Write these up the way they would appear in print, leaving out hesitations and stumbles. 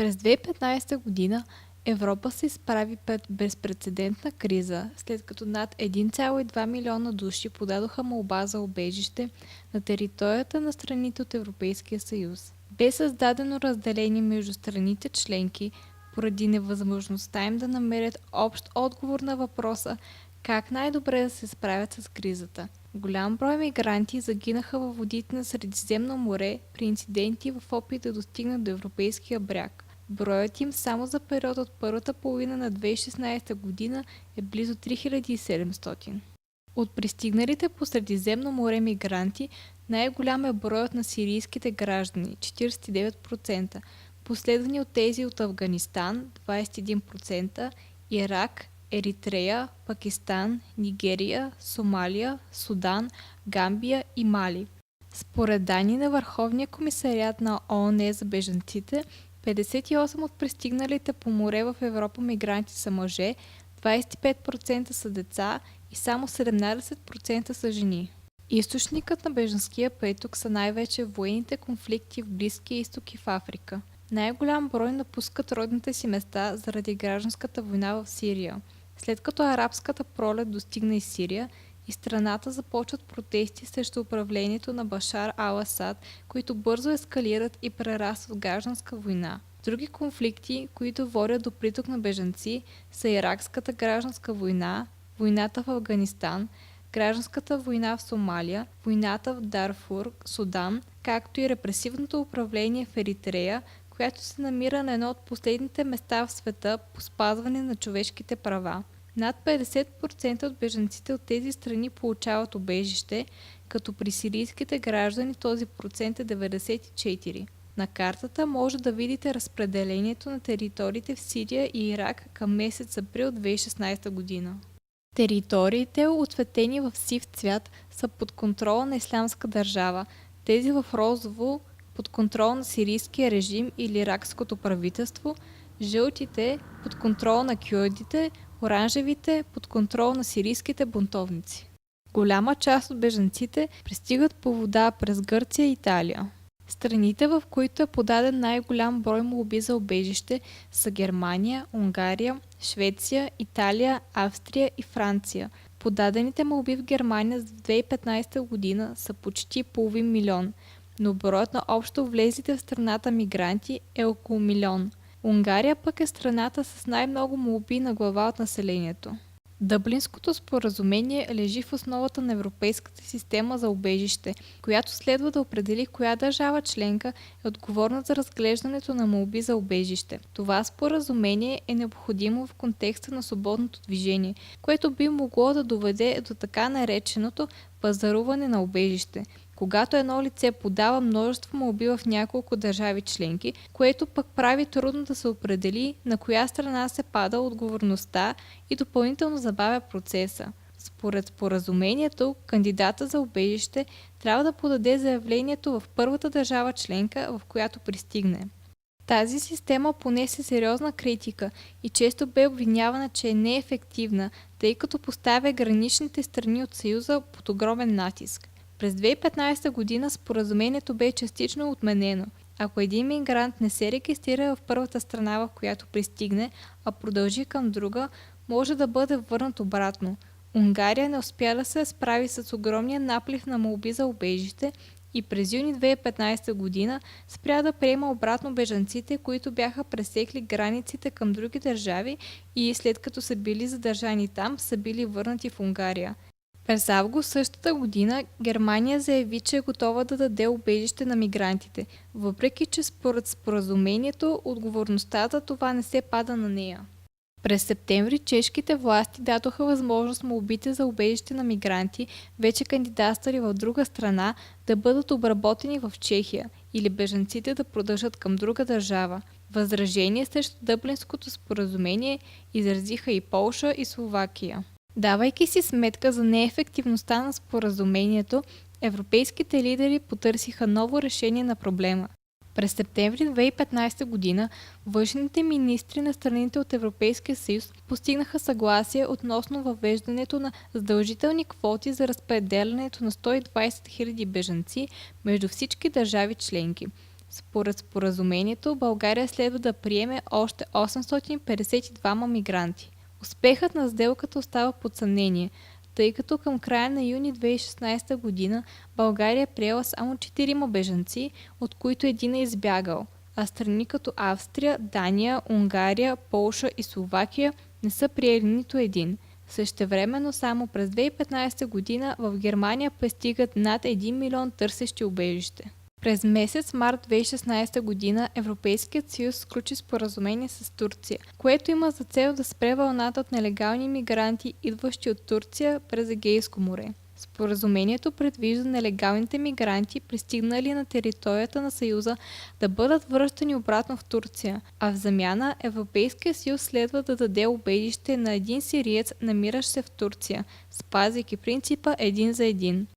През 2015 година Европа се изправи пред безпрецедентна криза, след като над 1,2 милиона души подадоха молба за убежище на територията на страните от Европейския съюз. Бе създадено разделение между страните членки поради невъзможността им да намерят общ отговор на въпроса как най-добре да се справят с кризата. Голям брой мигранти загинаха във водите на Средиземно море при инциденти в опит да достигнат до европейския бряг. Броят им само за период от първата половина на 2016 година е близо 3700. От пристигналите по Средиземно море мигранти най-голям е броят на сирийските граждани – 49%, последвани от тези от Афганистан – 21%, Ирак, Еритрея, Пакистан, Нигерия, Сомалия, Судан, Гамбия и Мали. Според данни на Върховния комисариат на ООН за бежанците, 58 от пристигналите по море в Европа мигранти са мъже, 25% са деца и само 17% са жени. Източникът на бежанския приток са най-вече военните конфликти в Близкия изток и в Африка. Най-голям брой напускат родните си места заради гражданската война в Сирия. След като арабската пролет достигна и Сирия, и страната започват протести срещу управлението на Башар ал-Асад, които бързо ескалират и прерастват в гражданска война. Други конфликти, които водят до приток на бежанци, са иракската гражданска война, войната в Афганистан, гражданската война в Сомалия, войната в Дарфур, Судан, както и репресивното управление в Еритрея, която се намира на едно от последните места в света по спазване на човешките права. Над 50% от бежанците от тези страни получават убежище, като при сирийските граждани този процент е 94%. На картата може да видите разпределението на териториите в Сирия и Ирак към месец април 2016 година. Териториите, отцветени в сив цвят, са под контрола на Ислямска държава, тези в розово под контрол на сирийския режим или иракското правителство, жълтите под контрол на кюрдите, оранжевите под контрол на сирийските бунтовници. Голяма част от бежанците пристигат по вода през Гърция и Италия. Страните, в които е подаден най-голям брой молби за убежище, са Германия, Унгария, Швеция, Италия, Австрия и Франция. Подадените молби в Германия за 2015 година са почти половин милион, но броят на общо влезлите в страната мигранти е около милион. Унгария пък е страната с най-много молби на глава от населението. Дъблинското споразумение лежи в основата на европейската система за убежище, която следва да определи коя държава членка е отговорна за разглеждането на молби за убежище. Това споразумение е необходимо в контекста на свободното движение, което би могло да доведе до така нареченото пазаруване на убежище, когато едно лице подава множество молби в няколко държави членки, което пък прави трудно да се определи на коя страна се пада отговорността и допълнително забавя процеса. Според споразумението, кандидата за убежище трябва да подаде заявлението в първата държава членка, в която пристигне. Тази система понесе сериозна критика и често бе обвинявана, че е неефективна, тъй като поставя граничните страни от Съюза под огромен натиск. През 2015 година споразумението бе частично отменено. Ако един мигрант не се регистрира в първата страна, в която пристигне, а продължи към друга, може да бъде върнат обратно. Унгария не успя да се справи с огромния наплив на молби за убежище и през юни 2015 година спря да приема обратно бежанците, които бяха пресекли границите към други държави и след като са били задържани там, са били върнати в Унгария. През август същата година Германия заяви, че е готова да даде убежище на мигрантите, въпреки че според споразумението отговорността за това не се пада на нея. През септември чешките власти дадоха възможност молбите за убежище на мигранти, вече кандидатствали в друга страна, да бъдат обработени в Чехия или бежанците да продължат към друга държава. Възражение срещу Дъблинското споразумение изразиха и Полша и Словакия. Давайки си сметка за неефективността на споразумението, европейските лидери потърсиха ново решение на проблема. През септември 2015 година външните министри на страните от Европейския съюз постигнаха съгласие относно въвеждането на задължителни квоти за разпределянето на 120 000 бежанци между всички държави членки. Според споразумението, България следва да приеме още 852 мигранти. Успехът на сделката остава под съмнение, тъй като към края на юни 2016 година България е приела само 4 бежанци, от които един е избягал, а страни като Австрия, Дания, Унгария, Полша и Словакия не са приели нито един. Същевременно само през 2015 година в Германия пристигат над 1 милион търсещи убежище. През месец март 2016 година Европейският съюз сключи споразумение с Турция, което има за цел да спре вълната от нелегални мигранти, идващи от Турция през Егейско море. Споразумението предвижда нелегалните мигранти, пристигнали на територията на Съюза, да бъдат връщани обратно в Турция, а в замяна Европейския съюз следва да даде убежище на един сириец, намиращ се в Турция, спазвайки принципа един за един.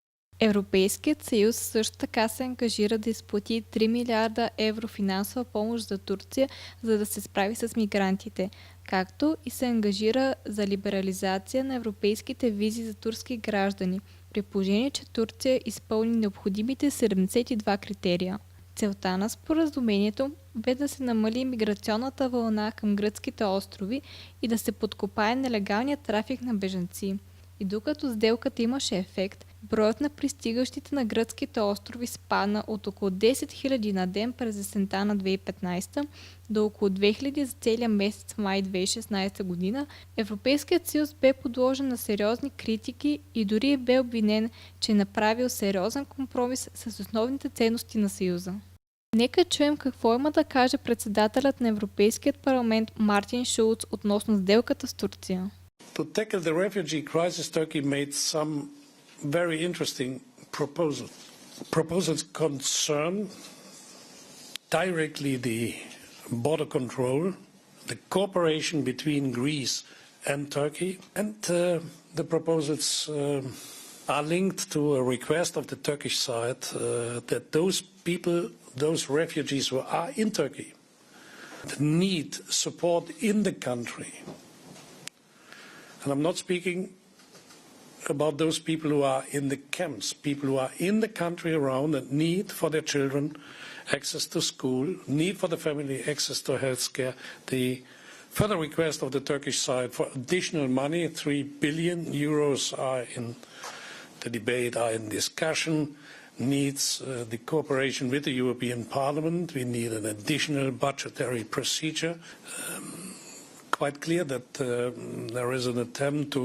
Европейският съюз също така се ангажира да изплати 3 милиарда евро финансова помощ за Турция, за да се справи с мигрантите, както и се ангажира за либерализация на европейските визи за турски граждани, при положение, че Турция изпълни необходимите 72 критерия. Целта на споразумението бе да се намали миграционната вълна към гръцките острови и да се подкопае нелегалният трафик на бежанци. И докато сделката имаше ефект, броят на пристигащите на гръцките острови спадна от около 10 000 на ден през есента на 2015 до около 2000 за целия месец май 2016 година, Европейският съюз бе подложен на сериозни критики и дори бе обвинен, че е направил сериозен компромис с основните ценности на Съюза. Нека чуем какво има да каже председателят на Европейският парламент Мартин Шулц относно сделката с Турция. To tackle the refugee crisis, Turkey made some very interesting proposals. Proposals concern directly the border control, the cooperation between Greece and Turkey, and the proposals are linked to a request of the Turkish side that those people, those refugees who are in Turkey, need support in the country. And I'm not speaking about those people who are in the camps, people who are in the country around and need for their children access to school, need for the family access to healthcare. The further request of the Turkish side for additional money, 3 billion euros are in the debate, are in discussion, needs the cooperation with the European Parliament. We need an additional budgetary procedure. Quite clear that there is an attempt to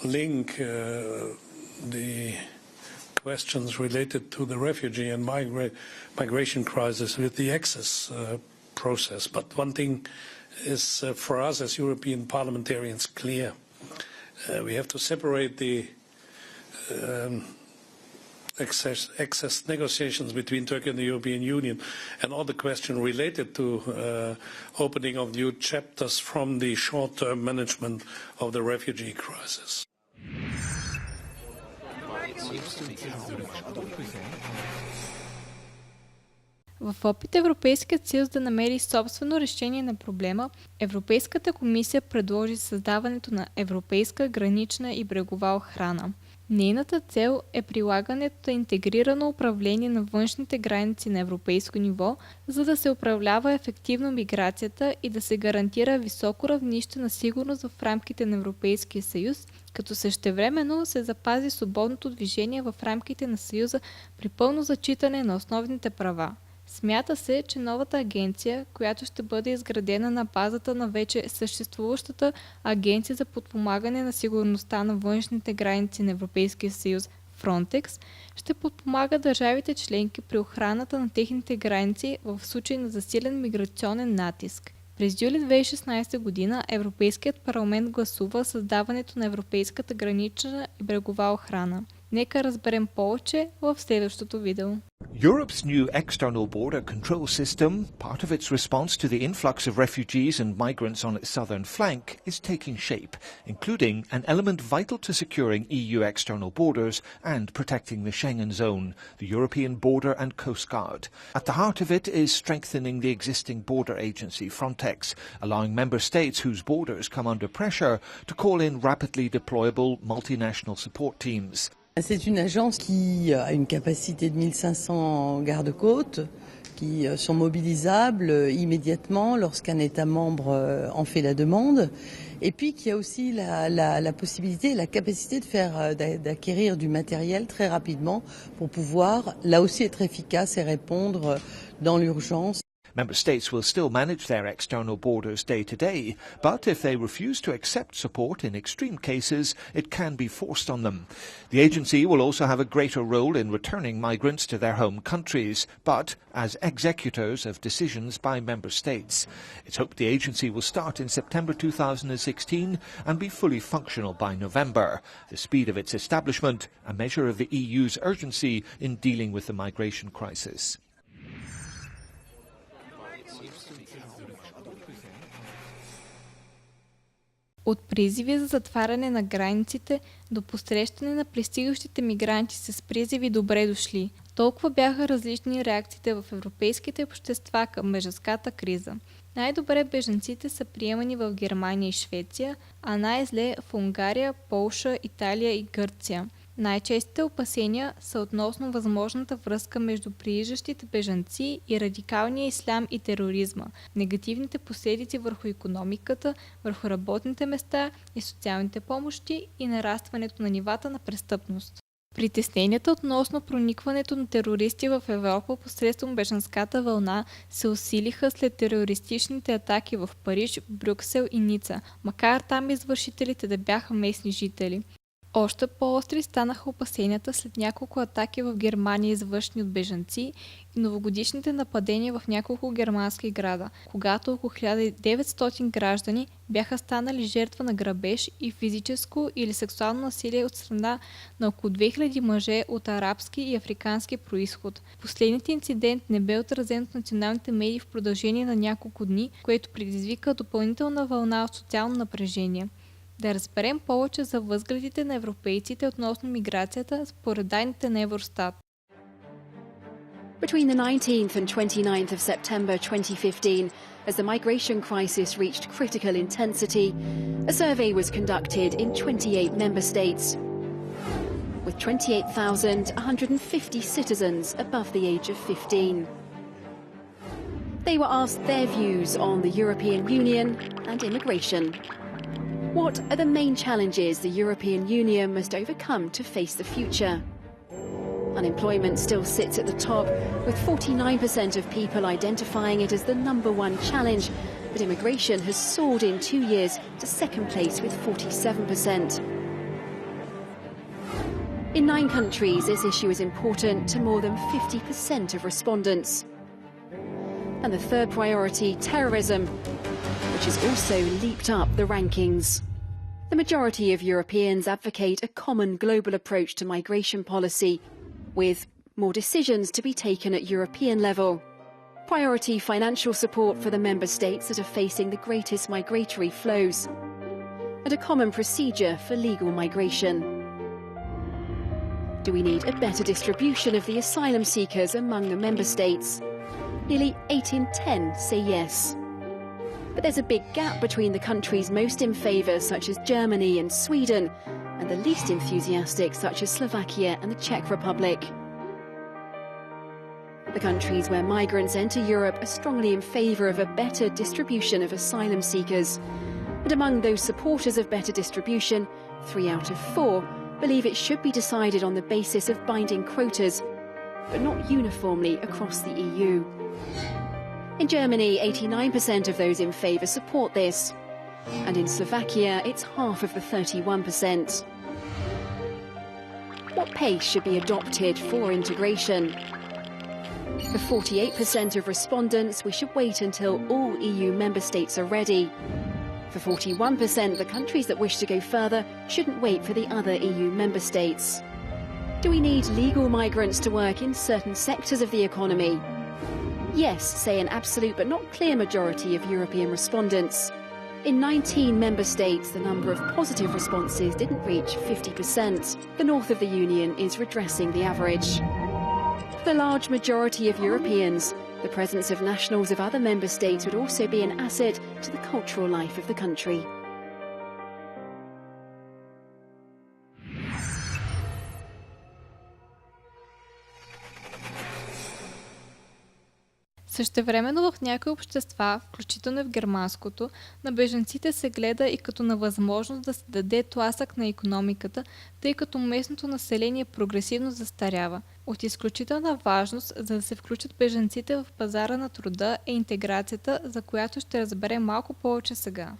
link the questions related to the refugee and migration crisis with the access process. But one thing is for us as European parliamentarians clear. We have to separate the access negotiations between Turkey and the European Union and all the questions related to opening of new chapters from the short-term management of the refugee crisis. В опит Европейският съюз да намери собствено решение на проблема, Европейската комисия предложи създаването на Европейска гранична и брегова охрана. Нейната цел е прилагането на интегрирано управление на външните граници на европейско ниво, за да се управлява ефективно миграцията и да се гарантира високо равнище на сигурност в рамките на Европейския съюз, като същевременно се запази свободното движение в рамките на Съюза при пълно зачитане на основните права. Смята се, че новата агенция, която ще бъде изградена на базата на вече съществуващата Агенция за подпомагане на сигурността на външните граници на Европейския съюз Frontex, ще подпомага държавите членки при охраната на техните граници в случай на засилен миграционен натиск. През юли 2016 година Европейският парламент гласува създаването на Европейската гранична и брегова охрана. Нека разберем повече в следващото видео. Europe's new external border control system, part of its response to the influx of refugees and migrants on its southern flank, is taking shape, including an element vital to securing EU external borders and protecting the Schengen zone, the European Border and Coast Guard. At the heart of it is strengthening the existing border agency, Frontex, allowing member states whose borders come under pressure to call in rapidly deployable multinational support teams. C'est une agence qui a une capacité de 1500 gardes-côtes qui sont mobilisables immédiatement lorsqu'un État membre en fait la demande. Et puis qui a aussi la possibilité et la capacité d'acquérir du matériel très rapidement pour pouvoir là aussi être efficace et répondre dans l'urgence. Member States will still manage their external borders day to day, but if they refuse to accept support in extreme cases, it can be forced on them. The agency will also have a greater role in returning migrants to their home countries, but as executors of decisions by Member States. It's hoped the agency will start in September 2016 and be fully functional by November. The speed of its establishment, a measure of the EU's urgency in dealing with the migration crisis. От призиви за затваряне на границите до посрещане на пристигащите мигранти с призиви добре дошли. Толкова бяха различни реакциите в европейските общества към бежанската криза. Най-добре бежанците са приемани в Германия и Швеция, а най-зле в Унгария, Полша, Италия и Гърция. Най-честите опасения са относно възможната връзка между прииждащите бежанци и радикалния ислям и тероризма, негативните последици върху икономиката, върху работните места и социалните помощи и нарастването на нивата на престъпност. Притесненията относно проникването на терористи в Европа посредством бежанската вълна се усилиха след терористичните атаки в Париж, Брюксел и Ница, макар там извършителите да бяха местни жители. Още по-остри станаха опасенията след няколко атаки в Германия, извършени от бежанци, и новогодишните нападения в няколко германски града, когато около 1900 граждани бяха станали жертва на грабеж и физическо или сексуално насилие от страна на около 2000 мъже от арабски и африкански происход. Последният инцидент не бе отразен от националните медии в продължение на няколко дни, което предизвика допълнителна вълна от социално напрежение. Да разберем повече за възгледите на европейците относно миграцията според данните на Евростат. Between the 19th and 29th of September 2015, as the migration crisis reached critical intensity, a survey was conducted in 28 member states, with 28,150 citizens above the age of 15. They were asked their views on the European Union and immigration. What are the main challenges the European Union must overcome to face the future? Unemployment still sits at the top, with 49% of people identifying it as the number one challenge, but immigration has soared in 2 years to second place with 47%. In 9 countries, this issue is important to more than 50% of respondents. And the third priority, terrorism, which has also leaped up the rankings. The majority of Europeans advocate a common global approach to migration policy, with more decisions to be taken at European level. Priority financial support for the member states that are facing the greatest migratory flows, and a common procedure for legal migration. Do we need a better distribution of the asylum seekers among the member states? Nearly 8 in 10 say yes. But there's a big gap between the countries most in favour, such as Germany and Sweden, and the least enthusiastic, such as Slovakia and the Czech Republic. The countries where migrants enter Europe are strongly in favour of a better distribution of asylum seekers. And among those supporters of better distribution, 3 out of 4 believe it should be decided on the basis of binding quotas, but not uniformly across the EU. In Germany, 89% of those in favour support this, and in Slovakia it's half of the 31%. What pace should be adopted for integration? For 48% of respondents, we should wait until all EU member states are ready. For 41%, the countries that wish to go further shouldn't wait for the other EU member states. Do we need legal migrants to work in certain sectors of the economy? Yes, say an absolute but not clear majority of European respondents. In 19 member states, the number of positive responses didn't reach 50%. The north of the Union is redressing the average. For the large majority of Europeans, the presence of nationals of other member states would also be an asset to the cultural life of the country. Същевременно в някои общества, включително и в германското, на бежанците се гледа и като на възможност да се даде тласък на икономиката, тъй като местното население прогресивно застарява. От изключителна важност, за да се включат бежанците в пазара на труда, е интеграцията, за която ще разберем малко повече сега.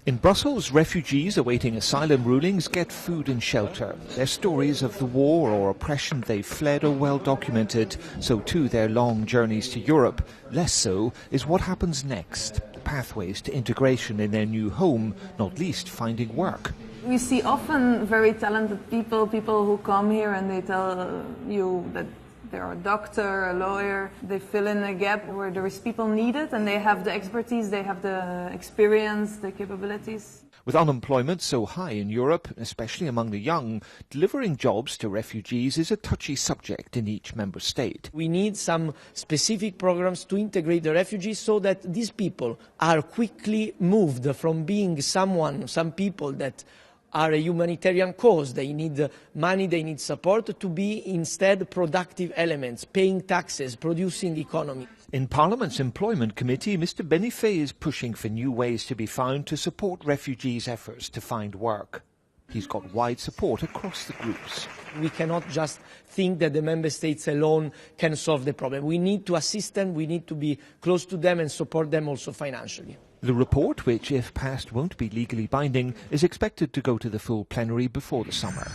In Brussels, refugees awaiting asylum rulings get food and shelter. Their stories of the war or oppression they've fled are well documented, so too their long journeys to Europe. Less so is what happens next, the pathways to integration in their new home, not least finding work. We see often very talented people who come here and they tell you that they're a doctor, a lawyer. They fill in a gap where there is people needed and they have the expertise, they have the experience, the capabilities. With unemployment so high in Europe, especially among the young, delivering jobs to refugees is a touchy subject in each member state. We need some specific programs to integrate the refugees so that these people are quickly moved from being some people that are a humanitarian cause. They need money, they need support, to be instead productive elements, paying taxes, producing economy. In Parliament's Employment Committee, Mr Benifei is pushing for new ways to be found to support refugees' efforts to find work. He's got wide support across the groups. We cannot just think that the member states alone can solve the problem. We need to assist them, we need to be close to them and support them also financially. The report, which if passed won't be legally binding, is expected to go to the full plenary before the summer.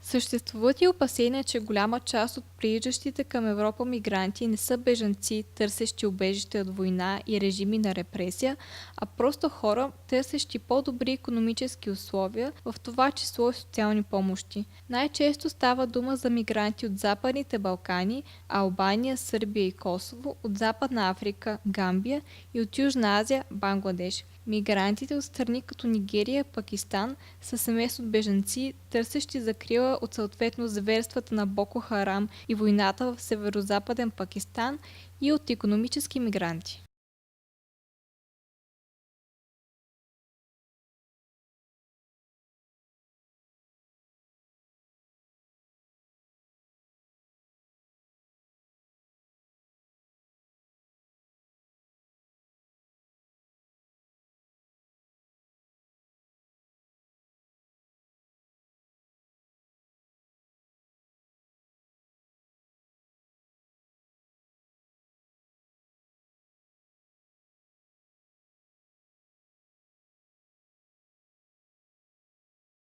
Съществуват и опасения, че голяма част от прииждащите към Европа мигранти не са бежанци, търсещи убежище от война и режими на репресия, а просто хора, търсещи по-добри икономически условия, в това число и социални помощи. Най-често става дума за мигранти от Западните Балкани, Албания, Сърбия и Косово, от Западна Африка, Гамбия и от Южна Азия, Бангладеш. Мигрантите от страни като Нигерия, Пакистан са семейство от бежанци, търсещи закрила от съответно зверствата на Боко Харам и войната в северо-западен Пакистан и от икономически мигранти.